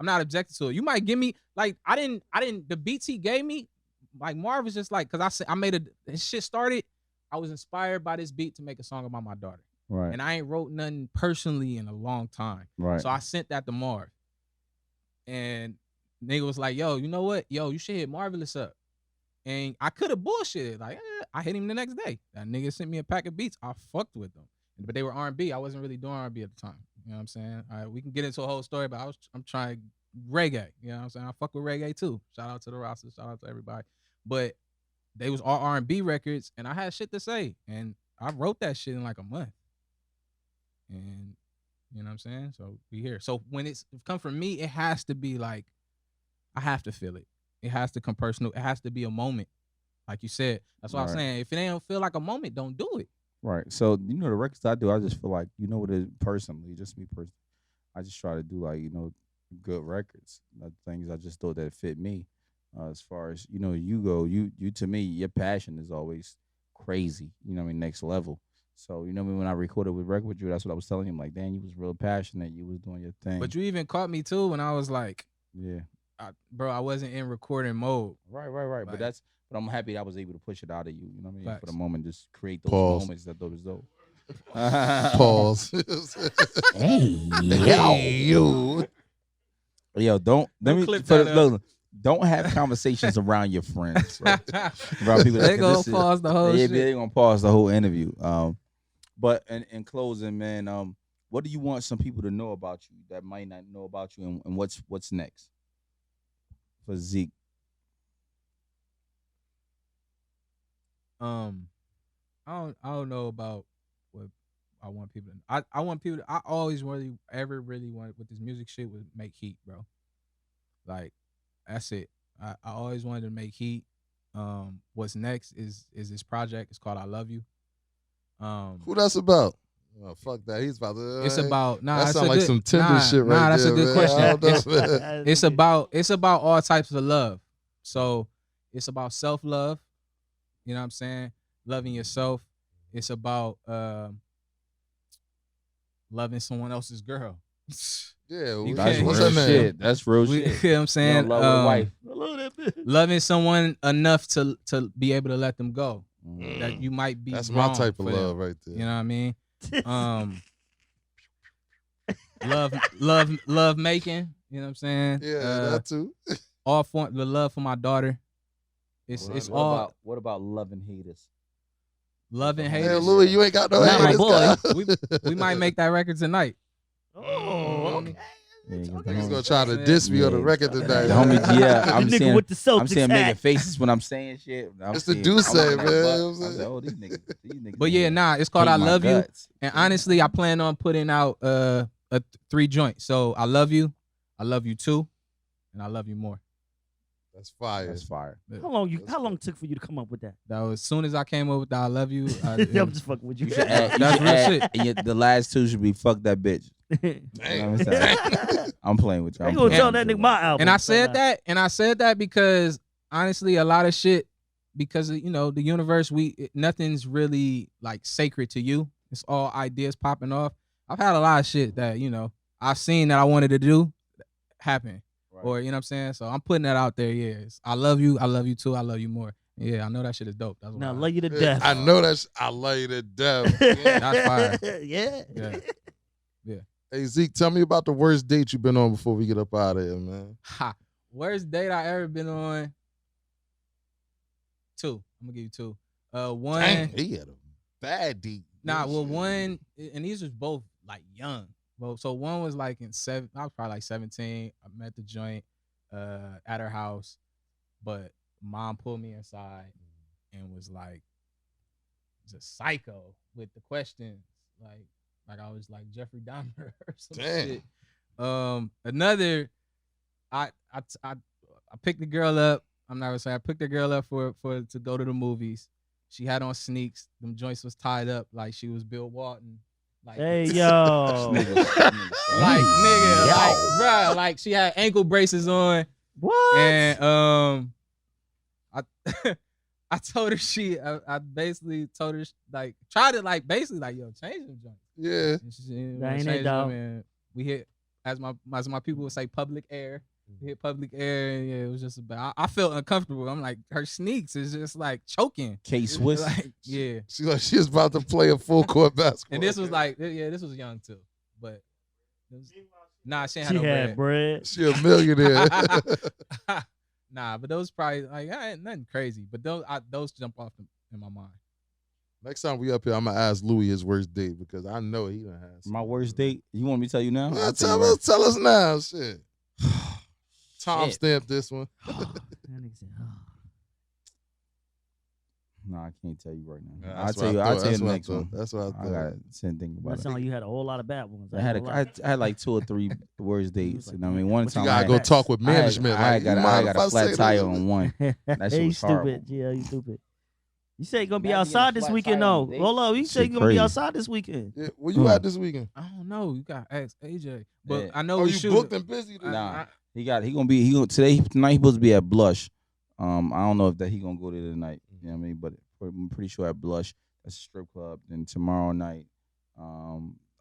not objected to it. You might give me like I didn't the beats he gave me, like Marv was just like, cause I made this shit started. I was inspired by this beat to make a song about my daughter. Right. And I ain't wrote nothing personally in a long time. Right. So I sent that to Marv. And nigga was like, yo, you know what? Yo, you should hit Marvelous up. And I could have bullshitted. Like, I hit him the next day. That nigga sent me a pack of beats. I fucked with them. But they were R&B. I wasn't really doing R&B at the time. You know what I'm saying? All right, we can get into a whole story, but I'm trying reggae. You know what I'm saying? I fuck with reggae too. Shout out to the roster. Shout out to everybody. But they was all R&B records, and I had shit to say. And I wrote that shit in like a month. And you know what I'm saying? So we here. So when it come from me, it has to be like, I have to feel it. It has to come personal. It has to be a moment. Like you said. That's what I'm saying. If it ain't feel like a moment, don't do it. Right. So, the records I do, I just feel like, what it is personally, just me personally. I just try to do like, good records. Things I just thought that fit me. As far as, you go, you to me, your passion is always crazy, next level. So, when I recorded with record with you, that's what I was telling him. Like, Dan, you was real passionate. You was doing your thing. But you even caught me too when I was like, yeah, I wasn't in recording mode. Right. Like, But I'm happy I was able to push it out of you. You know what I mean? Facts. For the moment, just create those Pause. moments that those dope. Pause. Hey, yo. Yo, don't let me clip that up. don't have conversations around your friends. Right? Around people They gonna pause the whole shit. They gonna pause the whole interview. But in closing, man, what do you want some people to know about you that might not know about you, and what's next for Zeke? I don't know about what I want people to. I want people to. I always really wanted with this music shit was make heat, bro. Like that's it. I always wanted to make heat. What's next is this project. It's called I Love You. Who that's about? Oh, fuck that. He's about to. It's about that sounds like some tender shit right that's there. a good man. question. It's about all types of love. So it's about self-love. You know what I'm saying? Loving yourself. It's about loving someone else's girl. Yeah, That's what's real that name? shit. That's real shit. You know what I'm saying? Love Loving someone enough to be able to let them go. Mm. That you might be. That's wrong my type of for them. love right there. You know what I mean? Love making. You know what I'm saying? Yeah, that too. All for the love for my daughter. It's all. What about loving haters? Love and Hey, haters. Louis, you ain't got no Not my haters, boy. guy. We might make that record tonight. Oh, okay. He's gonna try to diss me on the record tonight. The homie, yeah, I'm The nigga saying, with the Celtics I'm saying hat. making faces when I'm saying shit. It's the Duce, man. I was like, oh, these niggas. But yeah, nah, it's called hate I my Love You. guts. And honestly, I plan on putting out a 3 joints. So I love you too, and I love you more. That's fire. That's fire. How long took for you to come up with that? That was as soon as I came up with the I love you. I'm just fucking with you. You should add, That's real shit. and the last two should be fuck that bitch. You know what I'm saying? I'm playing with you. They gonna tell that nigga my album. And I said that because honestly, a lot of shit, because the universe, nothing's really like sacred to you. It's all ideas popping off. I've had a lot of shit that I've seen that I wanted to do happen. Right. Or, you know what I'm saying? So I'm putting that out there, yes. I love you too, I love you more. Yeah, I know that shit is dope. That's Now why love you to death. I know that. I love you to death. That's fire. Yeah. Yeah. Hey Zeke, tell me about the worst date you've been on before we get up out of here, man. Worst date I ever been on? 2. I'm gonna give you 2. One. Dang, he had a bad date. Nah, well, one, and these was both like young. Well, so one was like I was probably like 17. I met the joint. at her house, but mom pulled me inside and was like, just psycho with the questions, like I was like Jeffrey Dahmer or some shit. Another, I picked the girl up. I'm not gonna say I picked the girl up for to go to the movies. She had on sneaks. Them joints was tied up like she was Bill Walton. Like, hey yo, like nigga, like bruh, like she had ankle braces on. What? And I I told her I basically told her like tried to like basically like yo change them joints. Yeah. That ain't it, dog. And we hit as my people would say public air. We hit public air and yeah, it was just about I felt uncomfortable. I'm like her sneaks is just like choking. K-Swiss. Like, yeah. She like she was about to play a full court basketball. And this was like this was young too. But nah, she She had bread. She a millionaire. Nah, but those probably like ain't nothing crazy. But those jump off in my mind. Next time we up here, I'm gonna ask Louis his worst date because I know he done had some. My worst date? You want me to tell you now? Yeah, tell us now, shit. Time stamp this one. No, I can't tell you right now. Yeah, I'll tell you the next one. That's what I thought. I got to think about That it. sound like you had a whole lot of bad ones. I had like 2 or 3 worst dates, and I mean one But time you gotta go talk with management. I like, got a flat tire on one. That shit You was horrible. stupid. Yeah, you stupid. You say you're gonna be Imagine outside getting a this flat weekend tire on though. a date. Hold up, you say Shit you're gonna be crazy. outside this weekend. Yeah, where you at this weekend? I don't know. You got to ask AJ. But Yeah. I know Oh, we you shoot. booked and busy? Then? Nah. Tonight he supposed to be at Blush. I don't know if that he gonna go there tonight. You know what I mean? But I'm pretty sure at Blush. That's a strip club. Then tomorrow night,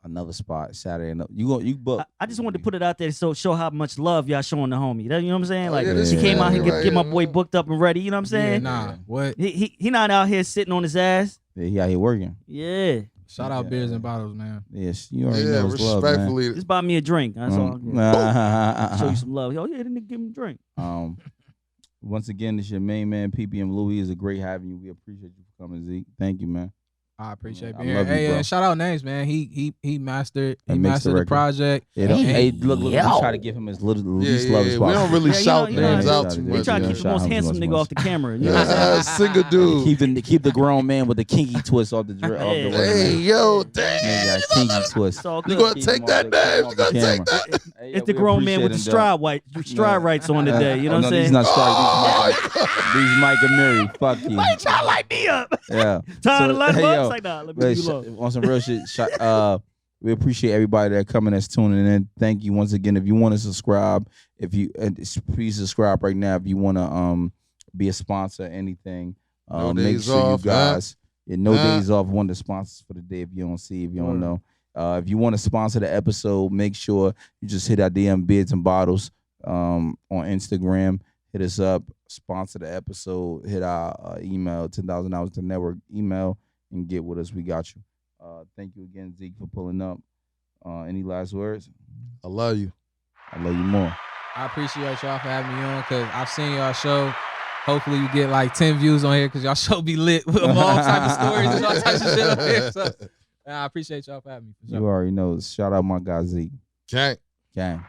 another spot. Saturday. You book. I just wanted to put it out there so show how much love y'all showing the homie. You know what I'm saying? Oh, Like yeah, this she came out here family get my right boy here. booked up and ready. You know what I'm Yeah, saying? nah. What? He not out here sitting on his ass. Yeah, he out here working. Yeah, Shout out Beers and Bottles, man. Yes, you already Yeah, know it's love, man. respectfully. just buy me a drink. That's all. Show you some love. Oh yeah, then give him a drink. Once again, this your main man, PPM Louis. Is a great having you. We appreciate you for coming, Zeke. Thank you, man. I appreciate I being here. love you, Hey, bro. and shout out Names, man. He mastered He mixed the the record. project. Hey, look, we yo. try to give him as little Yeah, least love as we possible. don't really Yeah, shout you know, names yeah, out yeah, too yeah, We much. try to yeah, keep the shout most him handsome as nigga much. off the camera. You know what I'm saying? Yeah, single dude. Keep the grown man with the kinky twist off the way. Hey, Hey, yo, Nigga damn. got kinky twist. It's all You good. gonna Keep take him that off name? the You gonna camera. take that? Hey, It's we the grown man with the appreciate him, stride rights on today. You know Oh, what I'm no, saying? These not strike. These Mike and Mary. Fuck you. Why you trying to light me up? Yeah. Time to light him up? yo, It's like, nah, let me but do love. on some real shit, we appreciate everybody that coming that's tuning in. Thank you once again. If you want to subscribe, please subscribe right now. If you want to be a sponsor, anything, No make days sure off, you guys. Yeah, no days off. One of the sponsors for the day. If you don't see, if you don't know, if you want to sponsor the episode, make sure you just hit our DM Bids and Bottles on Instagram. Hit us up, sponsor the episode. Hit our email, $10,000 to network email, and get with us. We got you. Thank you again, Zeke, for pulling up. Any last words? I love you. I love you more. I appreciate y'all for having me on because I've seen y'all show. Hopefully you get like 10 views on here because y'all show be lit with all types of stories and all types of shit on here. So I appreciate y'all for having me. For sure. You already know. Shout out my guy Zeke. Gang. Gang.